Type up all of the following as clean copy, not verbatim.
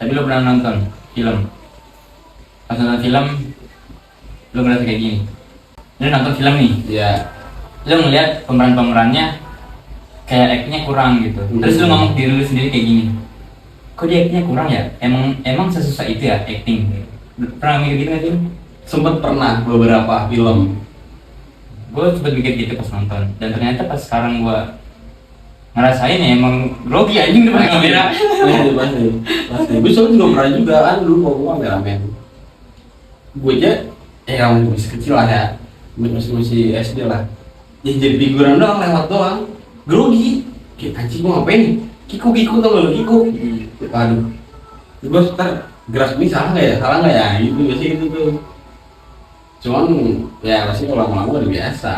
Tapi lo pernah nonton film? Pas nonton film, lo ngerasa kayak gini. Lo nonton film nih, Iya. lo ngeliat pemerannya kayak act-nya kurang gitu. Terus lo ngomong diri lo sendiri kayak gini. Kok dia act-nya kurang ya? Emang sesusah itu ya acting? Pernah mikir gitu gak sih? Sempet pernah beberapa film. Gue sempet mikir gitu pas nonton. Dan ternyata pas sekarang gue ngerasain ya emang grogi anjing depan kamera. Pasti. Gue soalnya juga pernah juga kan dulu waktu gue kameramen. Gue aja, masih kecil lah ya, masih SD lah. Ya jadi figuran doang, lewat doang, grogi. Kayak anjing gue ngapain nih? Kiku tau gak lo kiku? Aduh, gue ntar gerak ini salah nggak ya? Gitu biasanya gitu tuh. Cuman ya pasti kalau lama-lama udah biasa.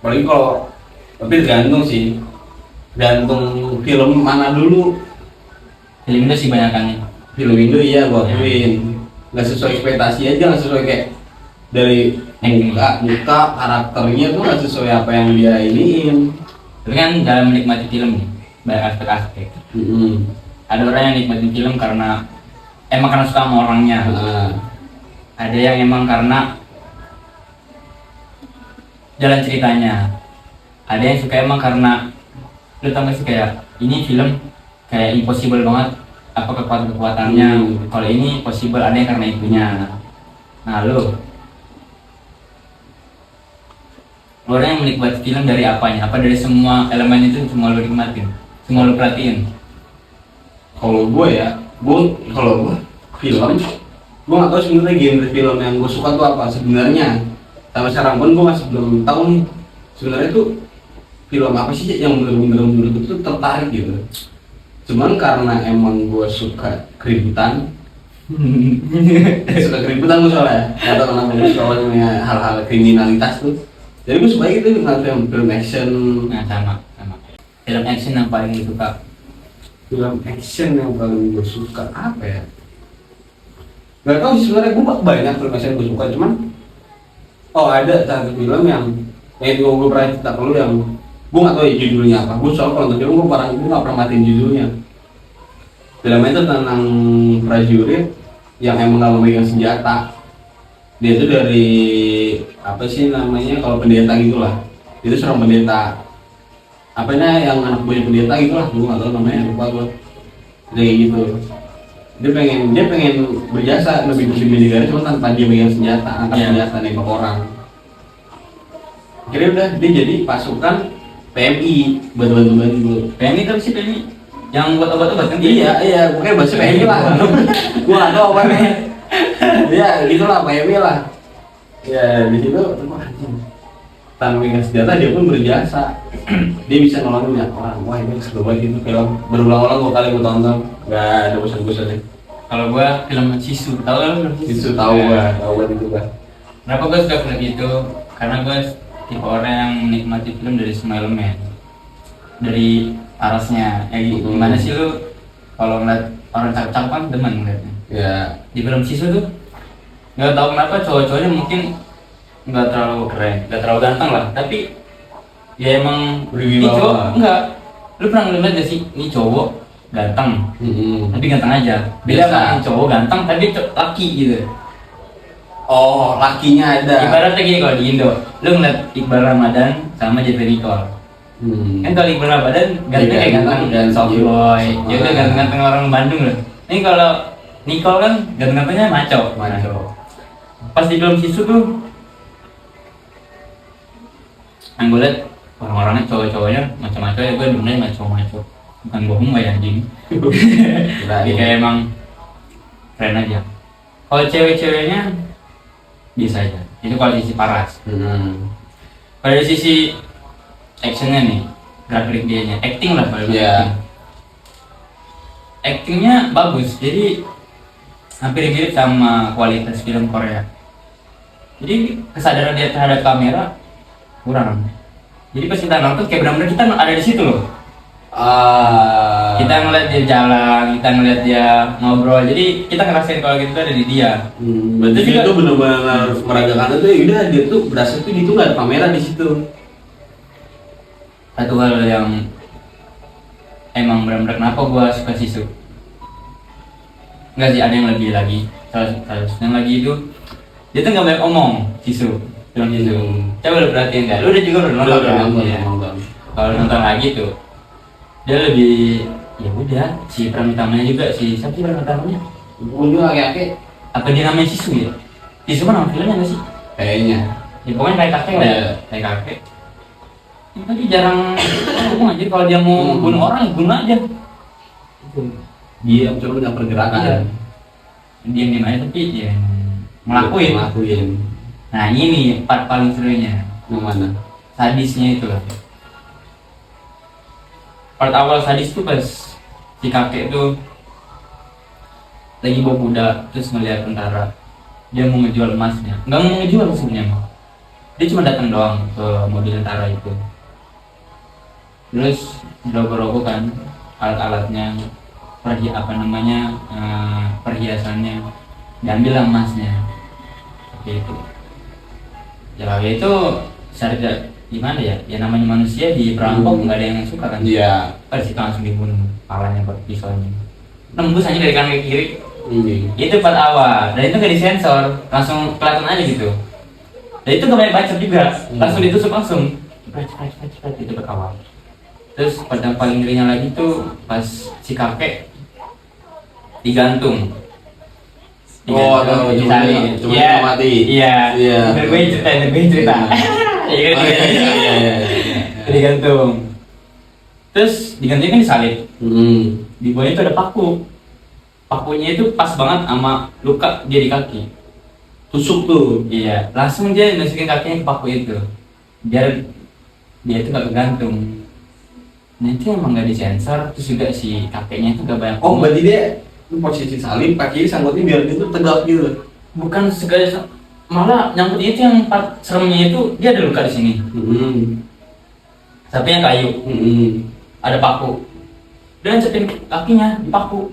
Apalagi kalau, tapi tergantung sih, tergantung film mana dulu. Film itu sih banyakannya. Film Indo iya gue akuin, nggak sesuai ekspektasi aja, nggak sesuai kayak dari muka karakternya tuh nggak sesuai apa yang dia iniin. Tapi kan dalam menikmati film nih banyak aspek-aspek. Ada orang yang nikmatin film karena emang karena suka sama orangnya. Ada yang emang karena jalan ceritanya. Ada yang suka emang karena lu tau gak sih kayak ini film kayak impossible banget apa kekuatannya. Kalau ini possible ada yang karena itunya. Nah lu orang yang menikmati film dari apanya? Apa dari semua elemen itu semua lu nikmatin? Semua lu perhatiin? Kalau gue ya, kalau gue film, gue nggak tahu sebenarnya genre film yang gue suka tuh apa sebenarnya. Sampai sekarang pun gue masih belum tahu nih sebenarnya tuh film apa sih yang bener-bener menurut gue tuh tertarik gitu. Cuman karena emang gue suka keributan, suka keributan gue soalnya, nggak tahu kenapa gue suka namanya hal-hal kriminalitas tuh. Jadi gue suka gitu dengan film action. Nah sama. Film action yang paling lu suka? Film action yang paling gue suka apa ya? Gak tau sih sebenarnya, gue banyak film action gue suka, cuman ada satu film yang itu gue pernah cerita ke lu yang gue gak tau ya judulnya apa. Gue soal kalau nonton film gue gak pernah matiin judulnya. Filmnya itu tentang prajurit yang emang gak memegang senjata. Dia itu dari apa sih namanya, kalau pendeta gitulah. Itu seorang pendeta. Apanya yang anak buahnya pendeta gitulah, gue gak tau namanya, lupa gue. Kayak gitu. Dia pengen berjasa lebih di negara cuma tanpa dia megang senjata, angkat senjata nembak orang. Akhirnya udah dia jadi pasukan PMI buat bantu. PMI tapi sih PMI yang buat obat-obat kan? Iya, pokoknya bahasa PMI lah. Gua nggak tahu apa nih. Iya, gitulah PMI lah. Ya di situ tanpa megang senjata dia pun berjasa. Dia bisa nolongin banyak orang. Wah ini seru banget itu film. Berulang-ulang gue kali gue tonton, nggak ada bosan-bosannya. Kalau gua film Sisu, tau gak lu? Sisu tahu banget itu kan. Kenapa gua suka film itu? Karena gua tipe orang yang menikmati film dari semua elemen, dari arasnya. Gimana sih lu kalau ngeliat orang cakep-cakep kan demen ngeliatnya. Ya. Di film Sisu tuh nggak tahu kenapa cowok-cowoknya mungkin nggak terlalu keren, nggak terlalu ganteng lah, tapi ya emang ini cowok enggak. Lu pernah ngeliat gak sih ini cowok ganteng, tapi ganteng aja. Beda sama cowok ganteng tapi laki gitu. Oh, lakinya ada. Ibaratnya gini kalau di Indo, lu ngeliat Iqbal Ramadan sama Jeffrey Nicole. Kan kalau Iqbal Ramadan ganteng kayak ganteng dan soft boy, ya udah ganteng-ganteng orang Bandung loh. Ini kalau Nicole kan ganteng-gantengnya maco. Pas di film Sisu tuh, yang gue liat orang-orangnya cowok-cowoknya macam-macam ya, gue demennya maco-maco. Bukan bohong ya anjing. Jadi kayak emang keren aja. Kalau cewek-ceweknya biasa aja. Itu kalau sisi paras. Kalau dari sisi actionnya nih, gerak-gerik dianya, acting lah kalau actingnya bagus. Jadi hampir mirip sama kualitas film Korea. Jadi kesadaran dia terhadap kamera kurang. Jadi pas kita nonton kayak benar-benar kita ada di situ loh. Kita ngeliat dia jalan, kita ngeliat dia ngobrol, jadi kita ngerasain kalau gitu ada di dia. Berarti dia tuh benar-benar meragakan itu ya udah, dia tuh berasa tuh gitu, nggak ada kamera di situ. Satu hal yang emang benar-benar kenapa gua suka Sisu, Enggak sih, ada yang lebih lagi. Terus yang lagi itu dia tuh nggak banyak omong, Jisoo. Film Jisoo. Coba lu perhatiin nggak? Lu udah juga udah nonton kan? Iya. Kalau nonton lagi tuh dia lebih ya udah si peran utamanya juga si siapa sih peran utamanya? Unyu aki-aki. Apa dia namanya Jisoo ya? Jisoo kan nama filmnya nggak sih? Kayaknya. Ya pokoknya kayak kakek lah ya, kayak kakek. Tapi jarang ngomong aja kalau dia mau bunuh orang ya bunuh aja. Dia cuma nggak pergerakan. Iya. Diam-diam aja tapi ya ngelakuin. Nah ini part paling serunya. Yang mana? Sadisnya itu lah. Part awal sadis tuh pas si kakek tuh lagi bawa kuda terus ngeliat tentara. Dia mau ngejual emasnya. Nggak mau ngejual sebenarnya. Dia cuma datang doang ke mobil tentara itu. Terus rogo-rogo kan alat-alatnya, perhiasannya, diambil emasnya. Seperti itu. Ya itu syariat gimana ya? Ya namanya manusia di perampok nggak ada yang suka kan? Iya. Pada situ langsung dibunuh, palanya pakai pisaunya. Nembus aja dari kanan ke kiri. Itu part awal, dan itu nggak disensor, langsung kelihatan aja gitu. Dan itu nggak banyak bacot juga, langsung ditusuk langsung. Cepat itu part awal. Terus part yang paling ngerinya lagi tuh pas si kakek digantung. Oh, cuma mati. Iya. Gue cerita. Iya. Digantung. Terus digantung kan disalib. Di bawahnya itu ada paku. Pakunya itu pas banget sama luka dia di kaki. Tusuk tuh. Iya. Langsung dia masukin kakinya ke paku itu. Biar dia itu nggak kegantung. Nah itu emang nggak disensor. Terus juga si kakeknya itu nggak banyak. Oh, berarti dia posisi salib, kaki sanggutnya biar itu tegak gitu. Bukan segala, malah nyangkutnya itu yang part seremnya itu dia ada luka di sini. Sapinya kayu. Ada paku. Dia ncepin kakinya di paku.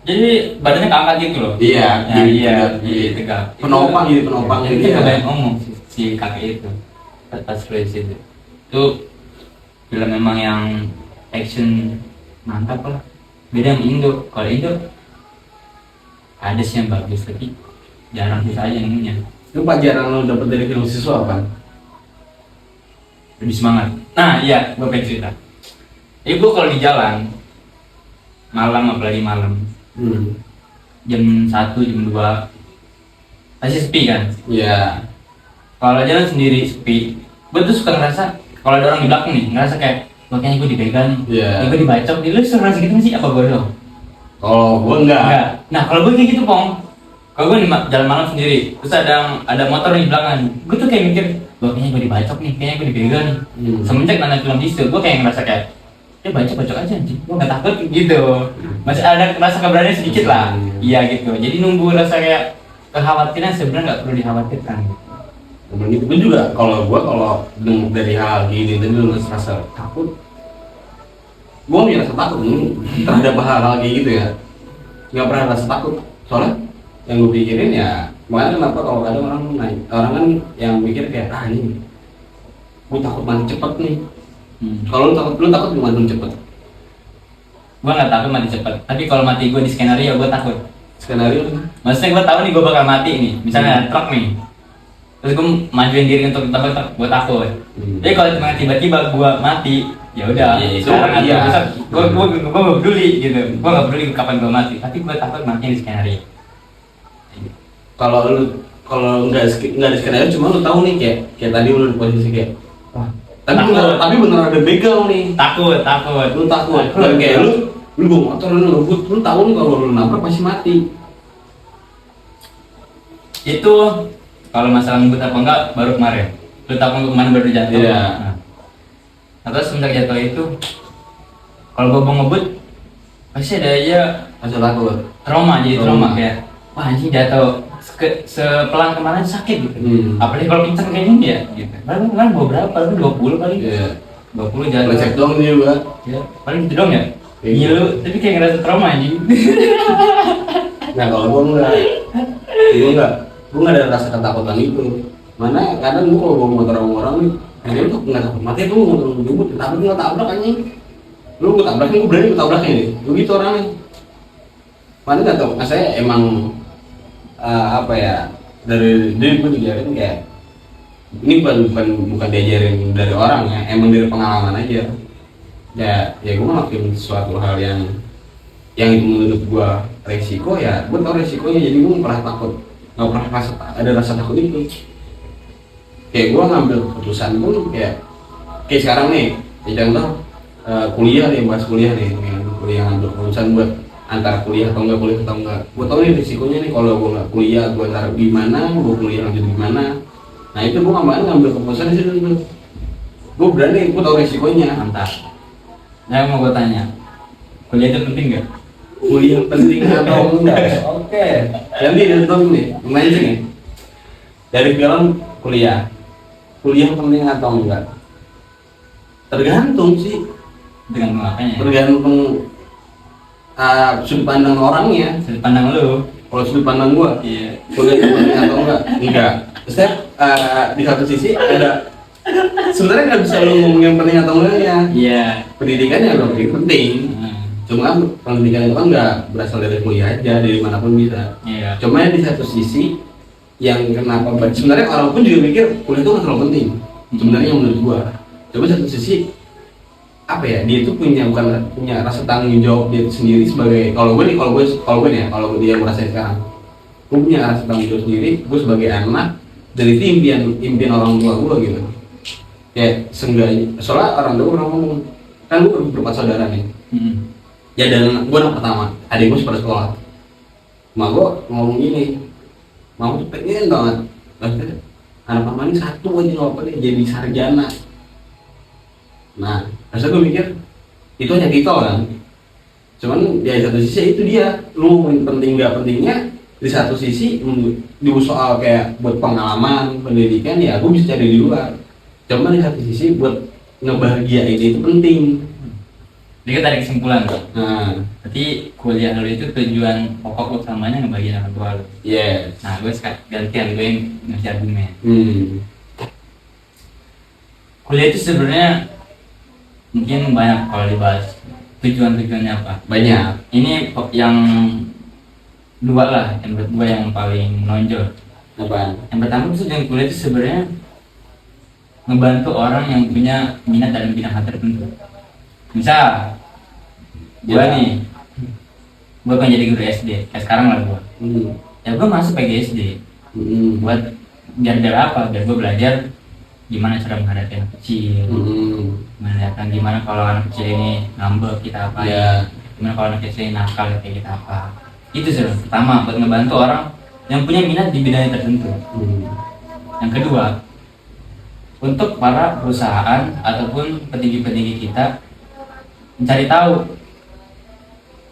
Jadi badannya keangkat gitu loh. Iya. Nah, iya, tegak. Penopang gitu. Itu nggak banyak ngomong si kakek itu. Pas crazy itu. Itu film memang yang action mantap lah. Beda sama Indo. Kalau Indo ada sih yang bagus tapi jarang sih saya nemunya. Itu pelajaran lo dapet dari film siswa apa? Lebih semangat. Nah iya, gue pengen cerita. Gue kalau di jalan malam, apalagi malam jam 1, jam 2 pasti sepi kan? Iya. Kalau jalan sendiri sepi, gue tuh suka ngerasa kalau ada orang di belakang nih, ngerasa kayak kayaknya gue dipegang nih, gue dibacok, lu suka ngerasa gitu sih? Apa gue dong? Kalau gue enggak. Nah kalau gue kayak gitu Pong, kalau gue jalan malam sendiri, terus ada motor di belakang, gue tuh kayak mikir, kayaknya gue dibacok nih, kayaknya gue dipegang nih. Semenjak nonton film Jisoo, gue kayak ngerasa kayak bacok aja anjing, gue gak takut gitu. Masih ada rasa keberanian sedikit lah. Iya gitu, jadi nunggu rasa kayak kekhawatiran sebenarnya gak perlu dikhawatirkan gitu. Itu pun juga kalau dari hal gini itu lu rasa takut. Gue punya rasa takut terhadap hal kayak gitu ya. Nggak pernah rasa takut. Soalnya yang gue pikirin ya, makanya kenapa kalau ada orang kan yang mikir kayak ini gue takut mati cepet nih. Kalau lu takut gimana cepet? Gue nggak takut mati cepet, tapi kalau mati gue di skenario gue takut. Skenario? Maksudnya gue tahu nih gue bakal mati nih, misalnya ada truk nih. Terus gue majuin diri untuk ditambah truk, gue takut. Jadi kalau tiba-tiba gue mati, ya udah. Sekarang aja gue gak peduli gitu. Gue gak peduli kapan gue mati, tapi gue takut matinya di skenario. Kalau nggak di skenario, cuma lu tahu nih kayak tadi lu di posisi kayak tapi bener ada begal nih. Takut. Lu takut. Dan kayak lu bawa motor lu ngebut, lu tahu nih kalau lu nabrak pasti mati. Itu kalau masalah ngebut apa enggak baru kemarin. Lu tahu kemarin baru jatuh. Iya. Nah, terus semenjak jatuh itu, kalau gue mau ngebut pasti ada aja Rasa takut. Trauma kayak wah anjing jatuh sepelan kemarin sakit gitu. Apalagi kalau kenceng kayak gini ya gitu. Kan bawa berapa? 20 kali. Iya. 20 jatuh. Lecek doang nih juga. Ya, paling gitu dong ya. Ngilu, tapi kayak ngerasa trauma anjing. Nah kalau gue enggak ada rasa ketakutan itu. Mana kadang gue kalau bawa motor orang nih, dia tuh nggak takut mati tuh motor gue, tapi nggak tabrak anjing. Lu gue tabrakin, gue berani gue tabrakin nih. Lu gitu orangnya. mana nggak tahu, saya emang apa ya, dari gue diajarin kayak ini bukan diajarin dari orang ya, emang dari pengalaman aja. Ya gue ngelakuin suatu hal yang itu menurut gue resiko, ya gue tau resikonya, jadi gue nggak pernah takut, nggak pernah ada rasa takut itu. Kayak gue ngambil keputusan pun kayak sekarang nih, ya contoh kuliah nih, bahas kuliah nih, kuliah ngambil keputusan buat antara kuliah atau enggak, gue tau nih risikonya nih, kalau gue nggak kuliah gue ntar gimana, gue kuliah lanjut gimana. Nah itu gue ngambil keputusan di situ, gue berani, gue tau risikonya. Mantap. Nah mau gue tanya, kuliah itu penting nggak? Kuliah penting atau enggak? Oke, jadi nonton nih, amazing nih. Dari film kuliah penting atau enggak? Tergantung sih, Dengan makanya. tergantung sudut pandang orangnya. Sudut pandang lu. Kalau sudut pandang gua, Iya. kuliah itu penting atau enggak? Enggak. Step di satu sisi ada, sebenarnya nggak bisa lu ngomong yang penting atau enggaknya. Iya. Pendidikan ya lebih penting. Cuma kan pendidikan itu kan nggak berasal dari kuliah aja, dari manapun bisa. Iya. Cuma di satu sisi yang kenapa sebenarnya orang pun juga mikir kuliah itu nggak terlalu penting. Sebenarnya menurut gua, coba satu sisi apa ya, dia itu punya rasa tanggung jawab dia sendiri sebagai, kalau gue nih, kalau dia merasa sekarang, gue punya rasa tanggung jawab sendiri, gue sebagai anak dari itu impian orang tua gue gitu. Ya seenggaknya, soalnya orang tua pernah ngomong, kan gue berempat saudara nih. Ya dan gue anak pertama, adik gue pada sekolah. Mak gue ngomong gini, mau tuh pengen banget, maksudnya anak mama ini satu aja jawabannya jadi sarjana. Nah, rasa gue mikir itu hanya titel kan. Cuman di satu sisi itu dia, lu penting nggak pentingnya, di satu sisi di soal kayak buat pengalaman, pendidikan ya gue bisa cari di luar. Cuman di satu sisi buat ngebahagiain itu penting. Jadi kita tarik kesimpulan tuh. Nah, Berarti kuliah lu itu tujuan pokok utamanya ngebagiin orang tua lu. yes. Nah gue gantian, gue yang ngasih argumen. Kuliah itu sebenarnya mungkin banyak kalau dibahas tujuannya apa. Banyak. Ini yang dua lah, yang menurut gue yang paling menonjol. Apaan? Yang pertama tujuan kuliah itu sebenarnya ngebantu orang yang punya minat dalam bidang hal tertentu. Misal gue nih, gue pengen jadi guru SD, kayak sekarang lah gue. Ya gue masuk PGSD buat biar apa? Biar gue belajar gimana cara menghadapi anak kecil, gimana kalau anak kecil ini ngambek kita apa, gimana kalau anak kecil ini nakal kayak kita apa. Itu sih pertama, buat ngebantu orang yang punya minat di bidang tertentu. Yang kedua, untuk para perusahaan ataupun petinggi-petinggi kita mencari tahu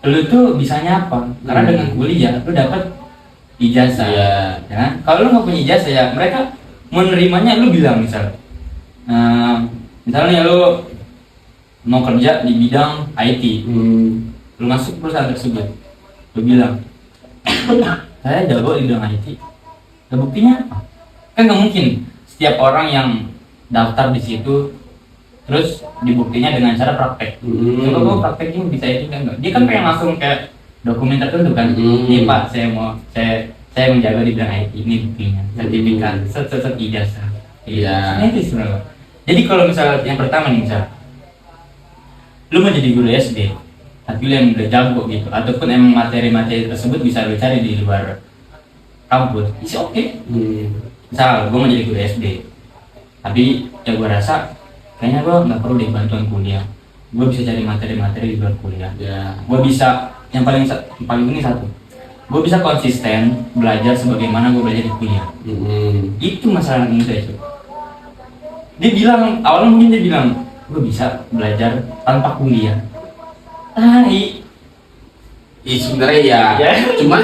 lu tuh bisanya apa, karena dengan kuliah lu dapat ijazah. Ya kan? Kalau lu nggak punya ijazah ya mereka menerimanya, lu bilang misalnya lu mau kerja di bidang IT, lu masuk perusahaan tersebut, lu bilang saya jago di bidang IT, nah, buktinya apa? Kan nggak mungkin setiap orang yang daftar di situ terus dibuktinya dengan cara praktek. Coba gue prakteknya bisa itu kan enggak? Dia kan pengen langsung kayak dokumen tertentu kan. Ini Pak, saya menjaga di bidang IT, ini buktinya, sertifikat, set ijazah. Iya. Ini sebenarnya. Jadi kalau misalnya yang pertama nih, misal lu mau jadi guru SD, tapi lu yang udah jago gitu, ataupun emang materi-materi tersebut bisa lu cari di luar kampus, isi oke. Misal gue mau jadi guru SD, tapi ya gue rasa kayaknya gue nggak perlu deh bantuan kuliah, gue bisa cari materi-materi di luar kuliah. Gue bisa, yang paling penting satu, gue bisa konsisten belajar sebagaimana gue belajar di kuliah. Itu masalah muda itu. Dia bilang, awalnya mungkin dia bilang gue bisa belajar tanpa kuliah. Sebenarnya ya. Cuman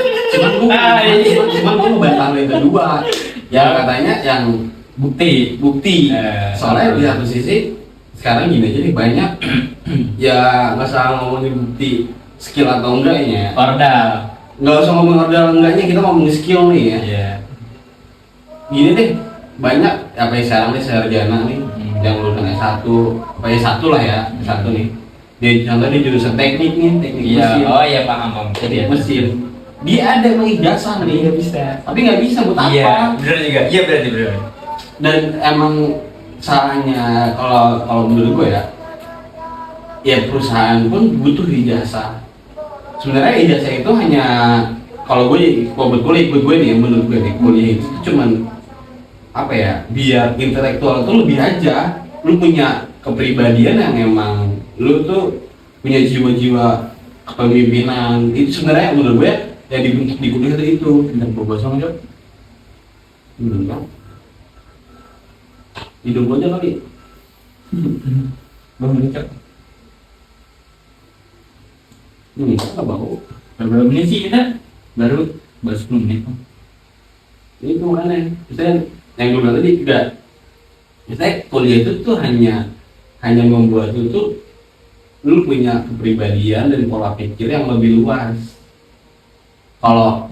gue ngebantah yang kedua. Ya katanya yang bukti. Soalnya di satu sisi sekarang gini aja nih, banyak ya nggak usah ngomongin bukti skill atau enggaknya. Nggak usah ngomong ordal enggaknya, kita ngomongin skill nih ya. Gini deh, banyak apa yang sekarang nih sarjana nih yang lulusan S1, apa S1 lah ya, S1 nih. dia jurusan teknik nih, teknik Iya, mesin. oh iya paham. Teknik mesin. Dia ada emang ijazah nih, Nggak bisa. tapi nggak bisa buat apa? Iya, bener juga. Iya berarti bener. Dan emang salahnya kalau menurut gue ya perusahaan pun butuh ijazah. Sebenarnya ijazah itu hanya kalau buat gue nih, menurut gue nih kuliah itu cuman apa ya, biar intelektual tuh lebih aja, lu punya kepribadian yang emang lu tuh punya jiwa-jiwa kepemimpinan. Itu sebenarnya menurut gue yang dibentuk di kuliah itu. Bener bogosong Jok. Menurut lo hidup aja kali. Belum Jok. Nggak bau. Berapa menit sih kita? Baru 10 menit. Itu makanya misalnya yang gue bilang tadi enggak, misalnya kuliah itu tuh hanya membuat lu tuh lu punya kepribadian dan pola pikir yang lebih luas. Kalau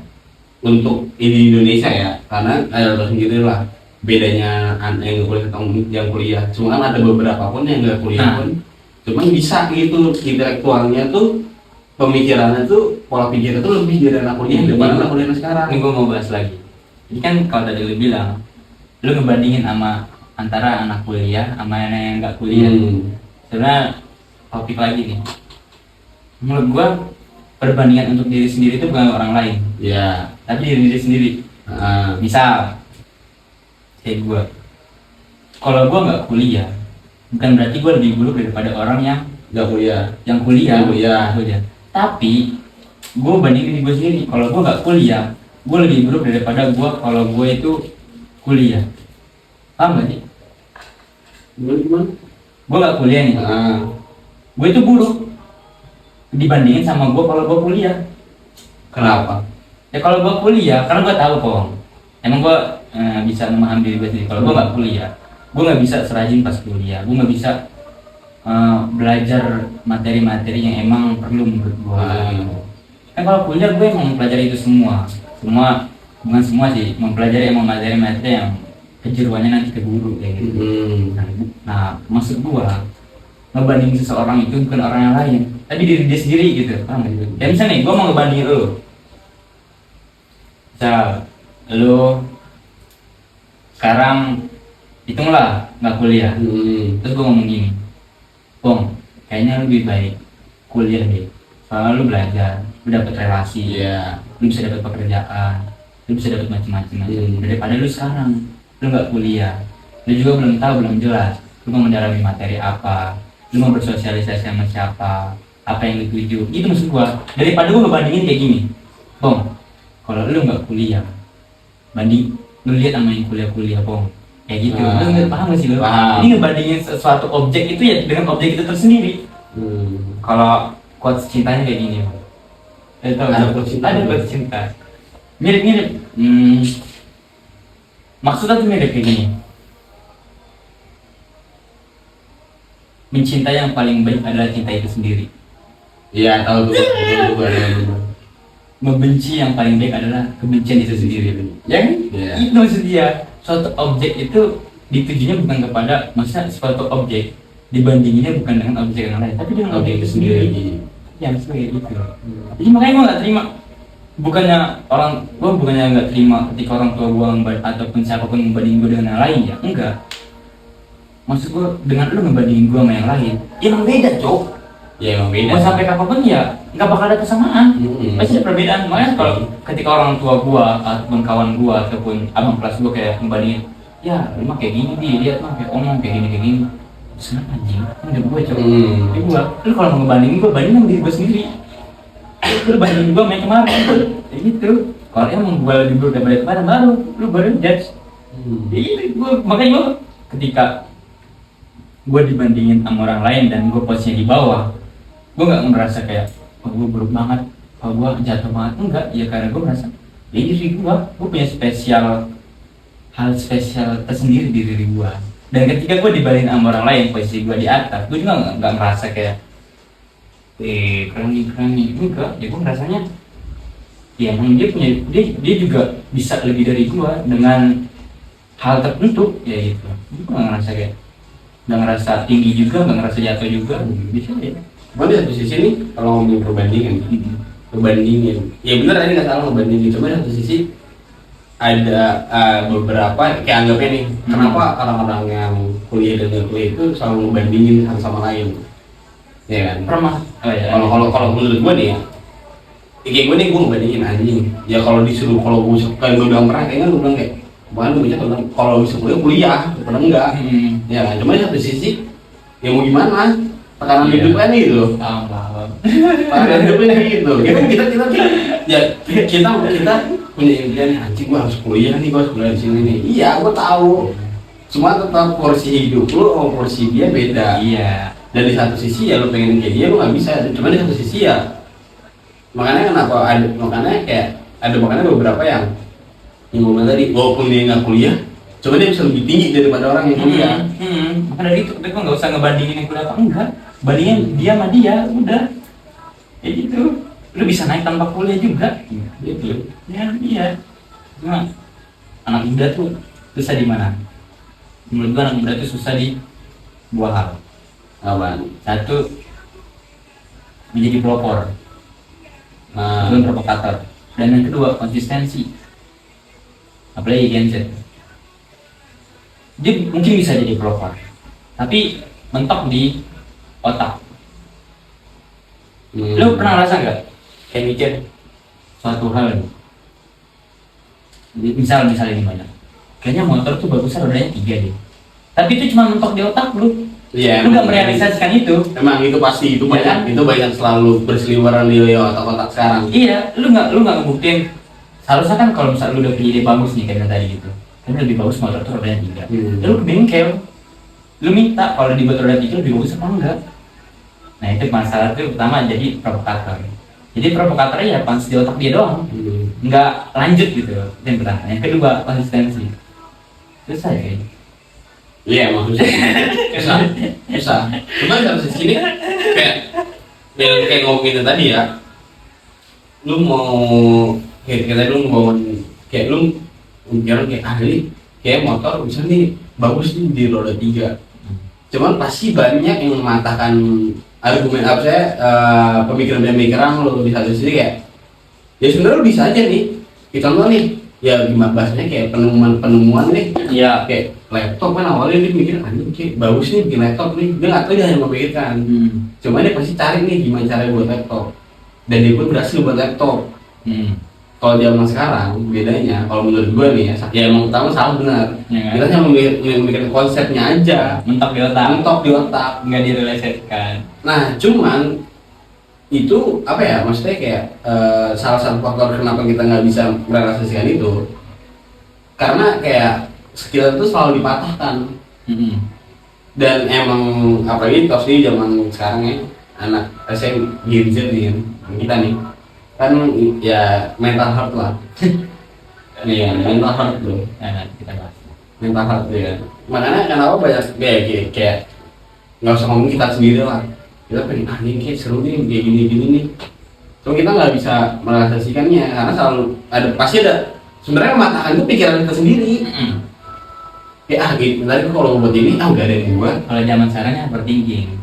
untuk di Indonesia ya, karena lo sendiri lah bedanya yang kuliah atau yang kuliah. Cuma kan ada beberapa pun yang nggak kuliah pun, cuman bisa gitu intelektualnya tuh, pemikirannya tuh, pola pikirnya tuh lebih dari anak kuliah daripada anak kuliah sekarang. Ini gue mau bahas lagi. Jadi kan kalau tadi lu bilang, lu ngebandingin sama antara anak kuliah sama yang nggak kuliah. Sebenarnya topik lagi nih. Menurut gua perbandingan untuk diri sendiri itu bukan orang lain, Ya. tapi diri sendiri. Misal, kayak gua, kalau gua nggak kuliah, bukan berarti gua lebih buruk daripada orang yang Nggak kuliah. yang kuliah. Yang kuliah. Tapi gua bandingin diri gua sendiri. Kalau gua nggak kuliah, gua lebih buruk daripada gua kalau gua itu kuliah. Paham gak sih? Gimana? Gua nggak kuliah nih. Gue itu buruk dibandingin sama gue kalau gue kuliah. Kenapa? Ya kalau gue kuliah, karena gue tahu kok. Emang gue bisa memahami diri gue sendiri. Kalau gue nggak kuliah, gue nggak bisa serajin pas kuliah. Gue nggak bisa belajar materi-materi yang emang perlu menurut gue. Kan kalau kuliah gue emang mempelajari itu semua, bukan semua sih, mempelajari emang materi-materi yang kejeruannya nanti ke guru kayak gitu. Nah, maksud gue ngebandingin seseorang itu bukan orang yang lain, tapi diri dia sendiri gitu, paham gak gitu? Ya misalnya nih, gue mau ngebandingin lo, misal lo sekarang hitunglah nggak kuliah, terus gue ngomong gini, Bong, kayaknya lo lebih baik kuliah deh, soalnya lo belajar, lo dapet relasi, lo bisa dapet pekerjaan, lo bisa dapet macam-macam daripada lo sekarang lo nggak kuliah, lo juga belum tahu, belum jelas, lo mau mendalami materi apa, lu mau bersosialisasi sama siapa, apa yang lu tuju, itu maksud gua. Daripada gua ngebandingin kayak gini, Bong, kalau lu nggak kuliah, banding lu lihat sama yang kuliah Bong, kayak gitu. Lu nggak paham gak sih lu? Ini ngebandingin sesuatu objek itu ya dengan objek itu tersendiri. Kalau quotes cintanya kayak gini, ada quotes cinta, mirip-mirip. Maksudnya tuh mirip kayak gini. Mencintai yang paling baik adalah cinta itu sendiri. Iya, tahu tuh. Membenci yang paling baik adalah kebencian itu sendiri. Ya kan? Itu maksud dia. Suatu objek itu ditujunya bukan kepada, maksudnya suatu objek dibandinginnya bukan dengan objek yang lain, tapi dengan objek itu sendiri. Ya, maksudnya itu. Jadi makanya gue nggak terima. Bukannya nggak terima ketika orang tua gue ataupun siapapun membandingin gue dengan yang lain, ya enggak. Maksud gue dengan lu ngebandingin gue sama yang lain, ya emang beda cok. Ya emang beda. Mau sampai kapanpun ya nggak bakal ada kesamaan. Pasti ada perbedaan. Makanya kalau ketika orang tua gue ataupun kawan gue ataupun abang kelas gue kayak ngebandingin, ya lu mah kayak gini, lihat mah kayak omong kayak gini. Senang anjing, udah gue cok. Lu kalau mau ngebandingin gue, bandingin sama diri gue sendiri. Lu bandingin gue sama yang kemarin, kayak gitu. Kalau emang gue lebih buruk daripada kemarin, baru judge. Ini gue makanya gue ketika gue dibandingin sama orang lain dan gue posisinya di bawah, gue nggak merasa kayak gue buruk banget, gue jatuh banget, enggak. Ya karena gue merasa ya diri gue punya hal spesial tersendiri di diri gue. Dan ketika gue dibandingin sama orang lain posisi gue di atas, gue juga nggak merasa kayak keren nih, enggak. Ya gue merasanya ya emang dia juga bisa lebih dari gue dengan hal tertentu, ya gitu. Gue nggak ngerasa kayak, nggak ngerasa tinggi juga, nggak ngerasa jatuh juga, bisa ya. Cuman di satu sisi nih kalau ngomongin perbandingan, ya bener tadi nggak salah ngebandingin, cuma di satu sisi ada beberapa kayak anggapnya nih, kenapa orang-orang yang kuliah dan nggak kuliah itu selalu ngebandingin satu sama lain, ya kan? Pernah. Oh ya. Kalau menurut gue nih ya, kayak gue nih gue ngebandingin anjing. Ya kalau disuruh, kalau gue kayak gue bilang pernah, kayaknya gue bilang kayak bahkan gue bilang kalau bisa kuliah pernah enggak, ya kan? Cuma di satu sisi, ya mau gimana? Tekanan hidup kan gitu. Paham. Tekanan hidup kan gitu. Kita punya impian, anjing gue harus kuliah nih, gue harus kuliah di sini nih. Iya, gue tahu. Cuma tetap porsi hidup lu sama porsi dia beda. Iya. Dan di satu sisi ya lu pengen kayak dia, lu nggak bisa. Cuma di satu sisi ya, makanya makanya beberapa yang ngomong tadi, walaupun dia nggak kuliah, coba dia bisa lebih tinggi daripada orang yang kuliah. Maka dari itu kita nggak usah ngebandingin yang kuliah apa enggak, bandingin dia sama dia, udah kayak gitu. Lu bisa naik tanpa kuliah juga Gitu. ya. Iya, cuma anak muda tuh susah di mana? Menurut gua anak muda tuh susah di dua hal. Apaan? Satu, menjadi pelopor, Nah, belum provokator. Dan yang kedua, konsistensi. Apalagi Gen Z, dia mungkin bisa jadi pelopor, tapi mentok di otak. Lu pernah ngerasa nggak kayak mikir suatu hal nih, misalnya ini banyak, kayaknya motor tuh bagusnya rodanya 3 deh, tapi itu cuma mentok di otak lu. iya, Lu nggak merealisasikan itu. emang itu pasti, itu Ya banyak, kan? itu banyak selalu berseliweran di otak-otak sekarang. Iya, lu nggak ngebuktiin. Seharusnya kan kalau misalnya lu udah punya ide bagus nih kayak tadi gitu, kan lebih bagus motor tuh rodanya 3. Lu ke bengkel, lu minta kalau dibuat roda 3 lebih bagus apa enggak. Nah itu masalah itu pertama, jadi provokator. Jadi provokatornya ya pas di otak dia doang, nggak lanjut gitu. Itu yang pertama. Yang kedua, konsistensi. Susah ya kayaknya. Iya, emang susah. Cuma dari sisi ini kayak ngomongin tadi ya, lu mau kayak lu mau kayak lu mikirin kayak ahli, kayak motor bisa nih bagus nih di roda 3. Cuman pasti banyak yang mematahkan argumen pemikiran lu di satu sisi kayak, ya sebenarnya lu bisa aja nih, kita contoh nih, ya gimana bahasanya kayak penemuan nih. Iya. Kayak laptop kan awalnya dia mikir anjing kayak bagus nih bikin laptop nih, dia nggak tahu, dia hanya memikirkan. Cuma dia pasti cari nih gimana cara buat laptop, dan dia pun berhasil buat laptop. Kalau zaman sekarang bedanya, kalau menurut gue nih ya emang pertama salah benar. Ya, Kita hanya memikirkan konsepnya aja, mentok di otak, nggak direalisasikan. Nah cuman itu apa ya, maksudnya kayak salah satu faktor kenapa kita nggak bisa merealisasikan itu, karena kayak skill itu selalu dipatahkan. Dan emang apalagi pasti zaman sekarang ya, anak SM Gen Z nih kita nih kan ya mental health lah. Iya, mental health bro. Nah, kita bahas. Mental health ya. Makanya kenapa banyak kayak nggak usah ngomong kita sendiri lah. Kita pengen nih kayak seru nih kayak gini nih. So kita nggak bisa merealisasikannya karena selalu pasti ada sebenarnya mematahkan itu pikiran kita sendiri. Ya gitu. Tadi kalau buat ini udah ada yang buat. Kalau zaman sekarang ya overthinking.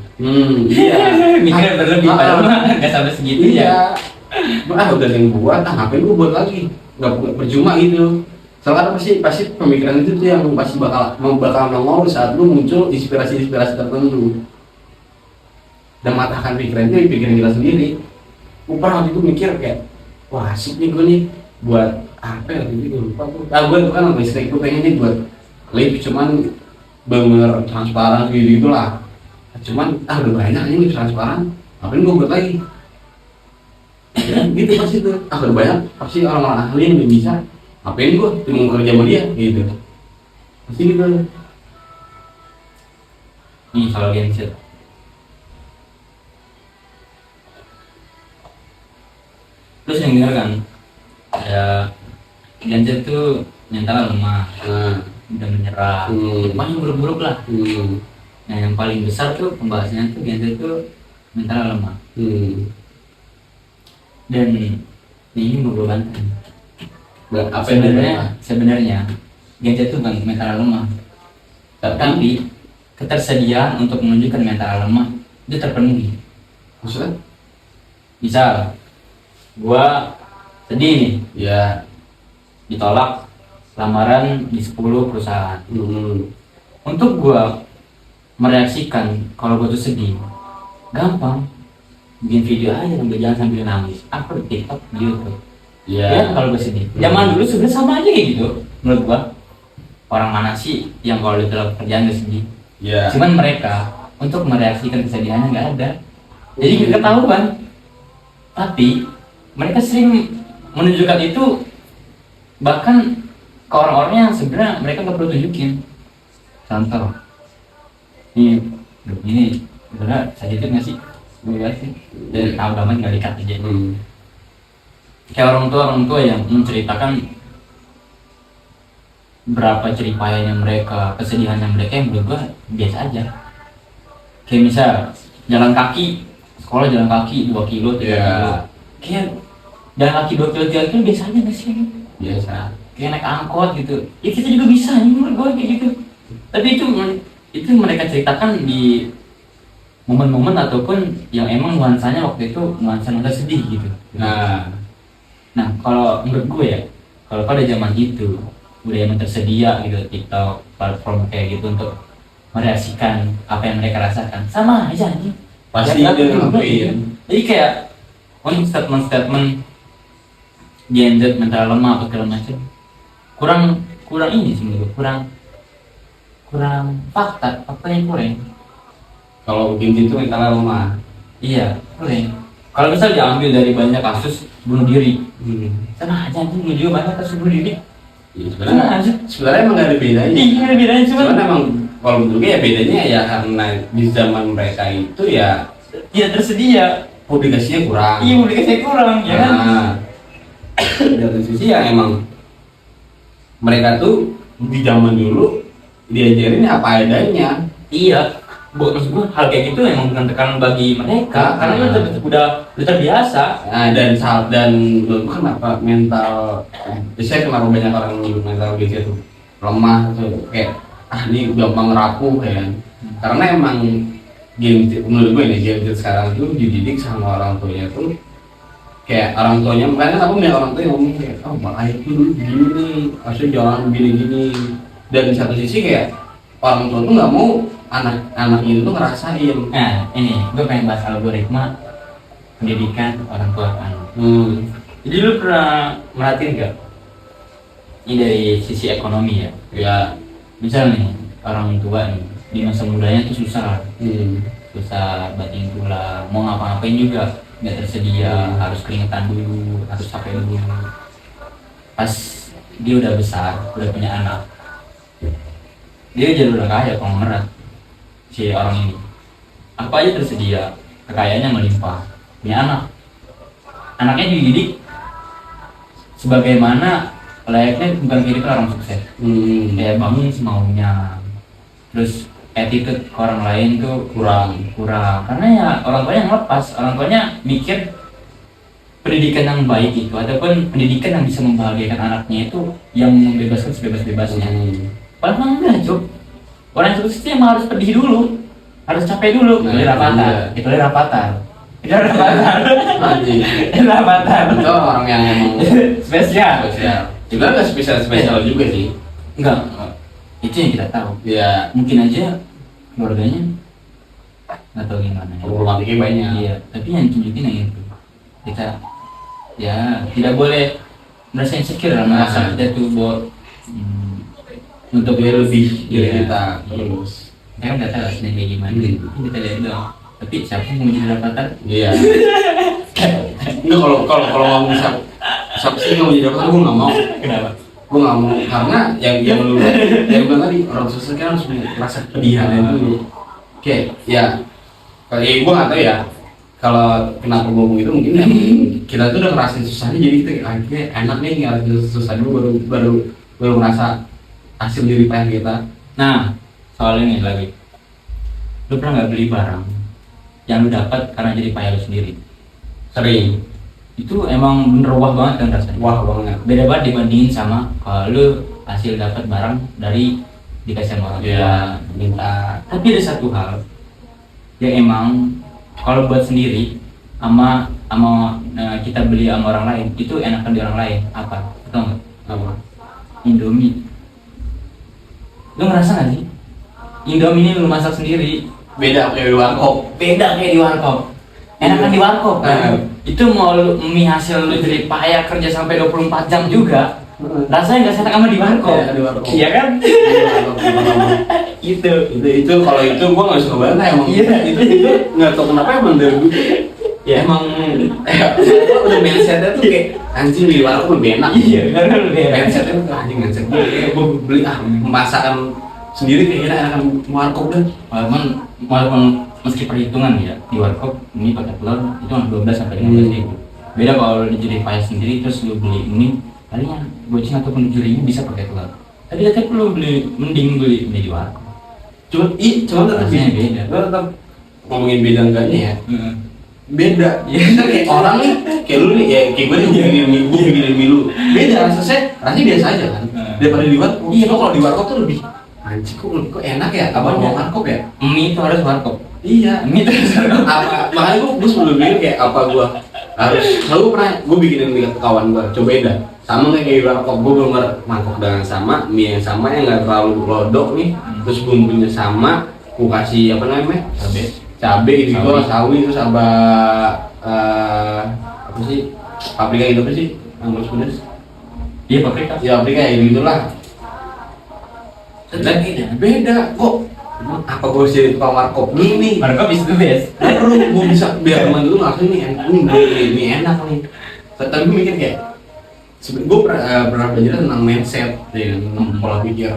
Iya. Mikirnya berlebih, padahal mah nggak sampai segitu ya. Udah yang buat, ngapain gue buat lagi? Nggak percuma gitu. Soalnya pasti pemikiran itu tuh yang pasti bakal nongol saat lu muncul inspirasi tertentu. Dan matahkan pikiran kita sendiri. Gue pernah waktu itu mikir kayak, wah asik nih gue nih buat apa ya? Gue lupa tuh. Gue tuh kan sama istri gue pengen nih buat lift, cuman bener transparan gitu lah. Cuman udah banyak nih lift transparan, ngapain gue buat lagi? Ya, gitu pasti tuh, udah banyak pasti orang-orang ahli yang udah bisa, ngapain gue cuma kerja sama dia gitu, pasti gitu. Nih soal Gen Z, terus yang denger kan ada Gen Z tuh mental lemah, udah menyerah, pokoknya buruk-buruk lah. Nah yang paling besar tuh pembahasannya tuh Gen Z tuh mental lemah. Dan ini mau gue bantah. Apa sebenarnya Gen Z tuh bukan mental lemah, tapi ketersediaan untuk menunjukkan mental lemah itu terpenuhi. Maksudnya? Misal gua sedih nih, Ya. ditolak lamaran di 10 perusahaan. Hmm. Untuk gua mereaksikan kalau gua tuh sedih, gampang. Bikin video aja sambil jalan sambil nangis, upload di TikTok, di YouTube. Ya. Ya kalau gua sedih. Zaman dulu sebenarnya sama aja kayak gitu menurut gua. Orang mana sih yang kalau di dalam kerjaan gak sedih? Ya. Cuman mereka untuk mereaksikan kesedihannya nggak ada. Jadi nggak ketahuan. Tapi mereka sering menunjukkan itu bahkan ke orang-orang yang sebenarnya mereka nggak perlu tunjukin. Contoh, ini sebenarnya saya itu nggak sih? Gue sih. Dan tahu banget nggak dikat aja. Kayak orang tua yang menceritakan berapa ceripayanya mereka, kesedihannya mereka yang menurut gua biasa aja. Kayak misal jalan kaki, sekolah jalan kaki 2 kilo, 3 kilo. Kayak jalan kaki 2 kilo, 3 kilo biasa aja gak sih? Biasa. Kayak naik angkot gitu. Ya kita juga bisa nih menurut gua kayak gitu. Tapi itu mereka ceritakan di momen-momen ataupun yang emang nuansanya waktu itu nuansa sedih gitu. Nah kalau menurut gue ya, kalau pada zaman itu udah yang tersedia gitu TikTok, platform kayak gitu untuk mereaksikan apa yang mereka rasakan, sama aja nih. Pasti Ya, dia gitu. ngelakuin. Jadi kayak untuk statement Gen Z mental lemah atau segala macam kurang ini sih menurut gue, kurang faktanya kurang. Kalau begini itu mentalnya lemah. Iya kurang. Kalau misal diambil dari banyak kasus bunuh diri, sama aja nih video banyak kasus bunuh diri. Ya, sebenarnya emang gak ada bedanya. Iya ada bedanya Cuman emang kalau menurut gue ya bedanya ya karena di zaman mereka itu ya tidak tersedia. publikasinya kurang. Iya publikasinya kurang ya kan. Dari satu sisi ya emang mereka tuh di zaman dulu diajarin apa adanya. Iya. Maksud gue hal kayak gitu emang bukan tekanan bagi mereka karena udah terbiasa. Nah, dan menurut gue kenapa mental biasanya kenapa banyak orang nyebut mental gitu tuh lemah tuh kayak ini gampang rapuh kayak karena emang menurut gue nih game sekarang tuh dididik sama orang tuanya tuh kayak orang tuanya makanya aku punya orang tua yang ngomong kayak makanya itu dulu begini harusnya jangan gini dan di satu sisi kayak orang tua tuh nggak mau anak itu tuh ngerasain. Nah ini gue pengen bahas algoritma pendidikan orang tua anak. Jadi lu pernah merhatiin gak? Ini dari sisi ekonomi ya. Ya. Misal nih orang tua nih di masa mudanya tuh susah, susah banting tulang, mau ngapa-ngapain juga nggak tersedia, harus keringetan dulu, harus capek dulu. Pas dia udah besar, udah punya anak, dia jadi udah kaya konglomerat si orang ini. Apa aja tersedia, kekayaannya melimpah, punya anak, anaknya dididik sebagaimana layaknya bukan kehidupan orang sukses. Kayak bangun semaunya, terus attitude ke orang lain tuh kurang karena ya orang tuanya ngelepas, orang tuanya mikir pendidikan yang baik itu ataupun pendidikan yang bisa membahagiakan anaknya itu yang membebaskan sebebas-bebasnya. Padahal enggak cuk, orang yang sukses itu emang harus pedih dulu, harus capek dulu. Itu rapatar itu orang yang emang spesial juga nggak spesial juga sih. Enggak, itu yang kita tahu Ya mungkin aja keluarganya nggak tahu gimana ya. problematiknya banyak. Iya, tapi yang tunjukin yang itu kita ya tidak boleh merasa insecure lah, merasa kita tuh untuk dia lebih dari kita terus kita kan nggak tahu aslinya kayak gimana. Kita lihat doang, tapi siapa yang mau jadi rapatar? Iya. Enggak, kalau ngomong siapa sih yang mau jadi rapatar, gue nggak mau. Kenapa? Gue nggak mau karena yang lu bilang tadi orang sukses kan harus merasa kepedihannya dulu. Oke, ya kalau gue nggak tahu ya kalau kenapa gue ngomong itu mungkin ya, kita tuh udah ngerasain susahnya jadi kita akhirnya enak nih ngerasain susah dulu baru merasa hasil dari payah kita. Nah soal ini lagi, lu pernah nggak beli barang yang lu dapat karena jadi payah lu sendiri? Sering. Itu emang bener wah banget kan rasanya. Wah banget. Beda banget dibandingin sama kalau lu hasil dapat barang dari dikasih sama orang tua, minta. Tapi ada satu hal yang emang kalau buat sendiri sama kita beli sama orang lain itu enakan di orang lain apa? Tahu nggak? Apa? Indomie. Lu ngerasa nggak sih? Indomie ini lu masak sendiri. Beda kayak di warkop. Beda kayak di warkop. Enakan di warkop kan? Itu mau mie hasil lu jadi payah kerja sampai 24 jam juga. Rasanya nggak setak sama di warkop. Iya, di warkop. Iya kan? Itu kalau itu gua nggak suka banget emang. Iya. Itu nggak tahu kenapa emang dari dulu ya emang gua udah mindsetnya tuh kayak anjing di warkop lebih enak. Iya, karena lebih enak. Mindsetnya tuh anjing mindset gua beli masakan sendiri kayaknya enakan warkop deh. Walaupun meski perhitungan ya di warkop ini pakai telur itu 12 sampai 15 ribu. Beda kalau lu jadi payah sendiri terus lu beli ini palingnya goceng ataupun 7.000 bisa pakai telur. Tapi tetap lu mending beli di warkop. Cuma tetap Rasanya beda. Gua tetap ngomongin beda enggaknya ya. Beda. Iya. Kayak orang nih, kayak lu nih, ya kayak gue nih bikinin mie lu. Beda rasanya biasa aja kan. Daripada di warkop. Iya. Kalau di warkop tuh lebih anjing kok enak ya. Apa mau warkop ya? Mie itu harus warkop. Iya. Mie itu harus warkop. Makanya gue sebelum bikin kayak apa gue harus selalu pernah gue bikinin ke kawan gue coba beda sama kayak di warkop. Gue bener mangkok dengan sama, mie yang sama yang nggak terlalu lodok nih, terus bumbunya sama, gue kasih apa namanya cabe gitu, sawi terus sama apa sih paprika gitu apa sih yang pedas. Iya paprika. Ya paprika ya gitulah. Dan beda kok. Apa gue sih tukang warkop gini? Warkop is the best. Perlu gue bisa biar teman dulu langsung nih enak ini enak nih. Tapi gue mikir kayak sebenarnya gue pernah belajar tentang mindset tentang pola pikir.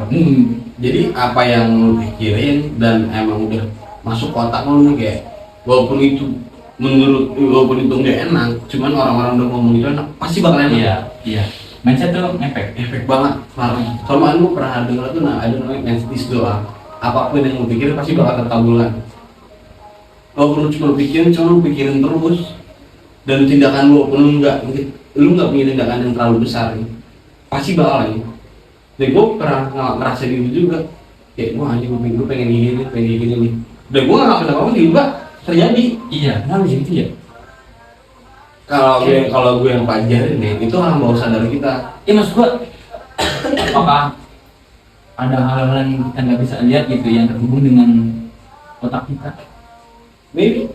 Jadi apa yang lu pikirin dan emang udah masuk otak lu nih kayak walaupun itu itu nggak enak, cuman orang-orang udah ngomong itu enak pasti bakal enak. Iya. Mindset tuh efek Banget. Soalnya lu pernah dengar tuh ada namanya mindset doang. Apapun yang lu pikirin pasti bakal terkabulkan. Walaupun lu cuma pikirin terus dan tindakan lu pun lu nggak punya tindakan yang terlalu besar nih, pasti bakal nih. Dan gue pernah ngerasa gitu juga. Kayak gue anjing gue pengen gini nih. Dan gue nggak ngelakuin apa-apa juga terjadi. Iya, kenapa gitu ya? Kalau gue yang pelajarin nih, itu hal bawah sadar kita. Iya maksud gua apakah ada hal-hal yang kita nggak bisa lihat gitu yang terhubung dengan otak kita? Maybe.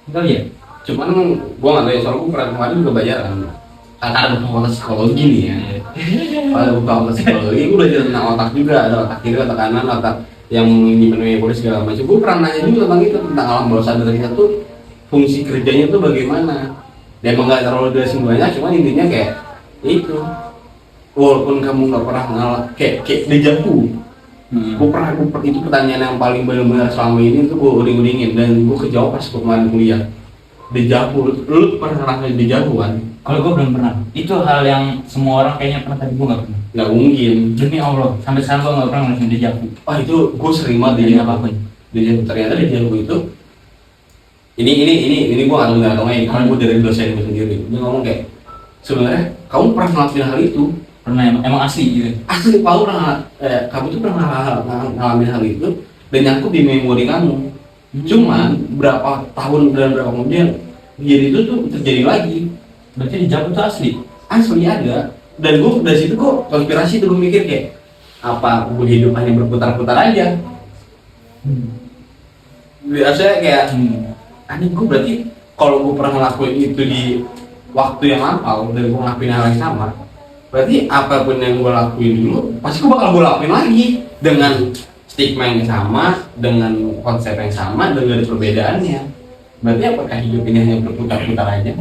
Enggak ya? Cuman gue nggak tahu ya, soalnya gue pernah kemarin juga belajar kan. Ada buku psikologi nih ya. Ada buku psikologi, gue belajar tentang otak juga. Ada otak kiri, otak kanan, otak yang dipenuhi oleh segala macam. Gue pernah nanya juga tentang itu, tentang alam bawah sadar kita tuh fungsi kerjanya tuh bagaimana. Dia emang nggak terlalu jelasin banyak, cuma intinya kayak itu. Walaupun kamu nggak pernah kayak dejavu. Gue pernah itu pertanyaan yang paling benar-benar selama ini tuh gue uring-uringin dan gue kejawab pas gue kemarin kuliah. Dejavu, lu pernah ngerasain dejavu kan? Kalau gue belum pernah. Itu hal yang semua orang kayaknya pernah, tapi gue nggak pernah. Nggak mungkin. Demi Allah, sampai sekarang gue nggak pernah ngerasain dejavu. Oh itu gue sering banget Dari dejavu. apapun. Dejavu ternyata dejavu itu ini gue nggak tahu ini karena gue dari dosen gue sendiri. Dia ngomong kayak sebenarnya kamu pernah ngelakuin hal itu. Pernah emang asli gitu. Asli kamu tuh pernah ngalamin hal itu dan nyangkut di memori kamu. Cuman berapa tahun dan berapa kemudian jadi itu tuh terjadi lagi. Berarti dejavu itu Asli ada. Dan gue dari situ kok konspirasi tuh gue mikir kayak apa gue hidup hanya berputar-putar aja. Biasanya kayak aneh gue berarti kalau gue pernah ngelakuin itu di waktu yang lampau dan gue ngelakuin hal yang sama, berarti apapun yang gue lakuin dulu pasti gue bakal gue lakuin lagi dengan stigma yang sama, dengan konsep yang sama, dengan perbedaannya. Berarti apakah hidup ini hanya berputar-putar aja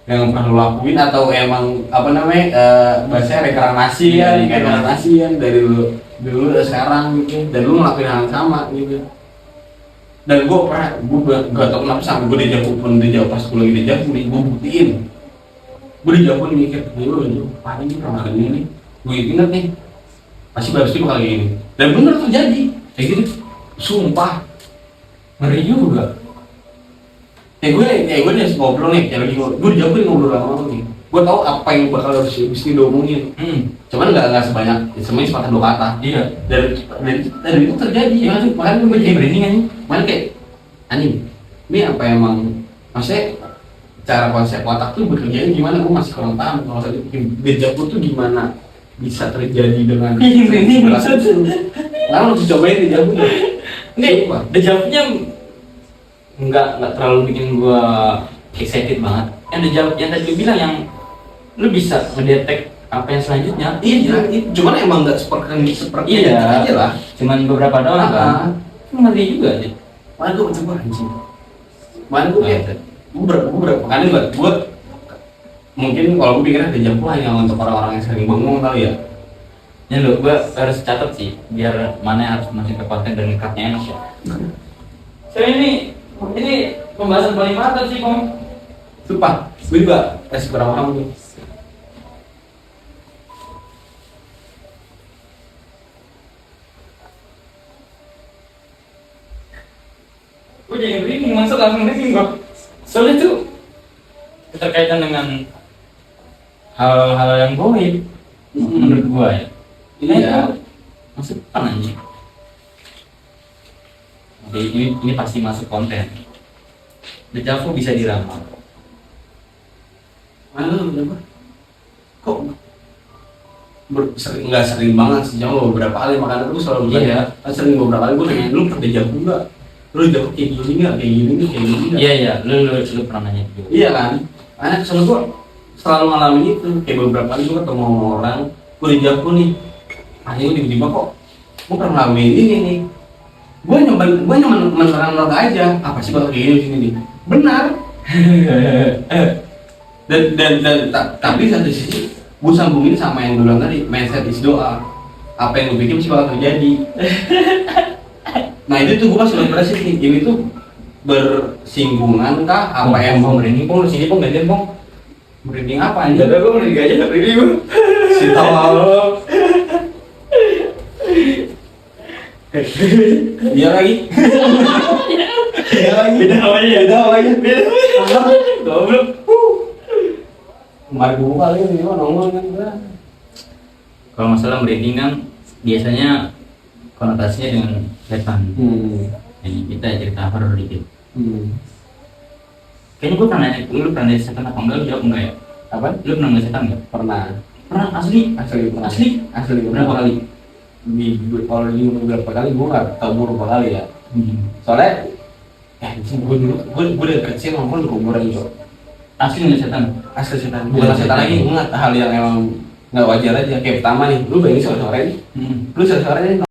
yang pernah lo lakuin atau emang apa namanya bahasanya reinkarnasi dari dulu dan sekarang gitu dan lu ngelakuin hal yang sama gitu. Dan gue gak tau kenapa sampai gue dijawab pas gue lagi dijawab gue buktiin gue dijawab nih mikir lu paling ini pernah gini nih gue inget nih pasti bagus bakal gini dan bener terjadi kayak gitu sumpah ngeri juga. gue nih ngobrol nih kayak lagi gue dijawab ngobrol sama lo nih gue tau apa yang bakal harus diomongin cuman nggak sebanyak semuanya sepatah dua kata. Iya. Dan itu terjadi. Iya tuh makanya gue jadi branding aja. Mana kayak anjing ini apa emang maksudnya cara konsep otak tuh bekerjanya gimana, gue masih kurang paham kalau dejavu tuh gimana bisa terjadi dengan Ini maksud lalu harus cobain dejavu deh. ini dejavunya nggak terlalu bikin gua excited banget. Yang dejavu yang tadi lu bilang yang lu bisa ngedetek apa yang selanjutnya. Iya, cuman emang nggak seperti Iya. itu aja lah. Cuman beberapa doang kan. Ngeri juga sih. Mana gue mencoba anjing. Mana gue kayak gue kali gue mungkin kalau gue pikirnya dejavu hanya untuk orang-orang yang sering bengong kali ya. Ini lo, gue harus catat sih biar mana yang harus masuk ke konten dan ngekatnya enak ya. So ini pembahasan paling mantap sih Kom. Sumpah, gue juga kasih berapa orang nih. Gue jadi merinding, masuk langsung merinding gue. Soalnya tuh keterkaitan dengan hal-hal yang goib menurut gue ya. Iya. Masuk kan anjing. Oke, ini pasti masuk konten. Dejavu bisa diramal. Mana lu berapa? Kok nggak sering banget sih, cuma beberapa kali makanya gue selalu Iya. sering beberapa kali gue nanya lu pernah dejavu nggak? Lu dejavu kayak gini nggak? Kayak gini nih, kayak gini nggak? Iya, lu pernah nanya juga. Iya kan? Karena kesana gue selalu ngalamin itu. Kayak beberapa kali gue ketemu sama orang, gue dejavu nih. Akhirnya gue tiba-tiba kok, gue pernah ngalamin ini nih. Gue nyoba menerang aja. Apa sih bakal kayak gini nih? Benar. Tapi satu sisi gue sambungin sama yang dulu tadi, mindset is doa. Apa yang gue bikin sih bakal terjadi. Nah itu tuh gue masih berproses nih, ini tuh bersinggungan kah apa yang mau merinding Pong, lu sini Pong, gantian Pong. merinding apa ini? Dada gue merinding aja, gak merinding gue. Si tahu. Iya lagi. Iya lagi. Beda awalnya. Goblok. Kemarin gue kali ini nongol kan. Kalau masalah merinding kan biasanya konotasinya dengan setan. Jadi kita cerita horor dikit. Kayaknya gue pernah nanya, lu pernah lihat setan apa enggak? Lu jawab enggak ya? Apa? Lu pernah ngeliat setan enggak? Pernah. Pernah, asli? Pernah. Asli? Berapa Pernah. kali? Kalau di beberapa kali gue nggak tahu berapa kali ya. Soalnya gue dulu gue dari kecil nongol di kuburan juga. Asli ngeliat setan? Asli setan. Bukan setan lagi, nggak hal yang emang nggak wajar aja. Kayak pertama nih, lu bayangin sore-sore nih, lu sore-sore nih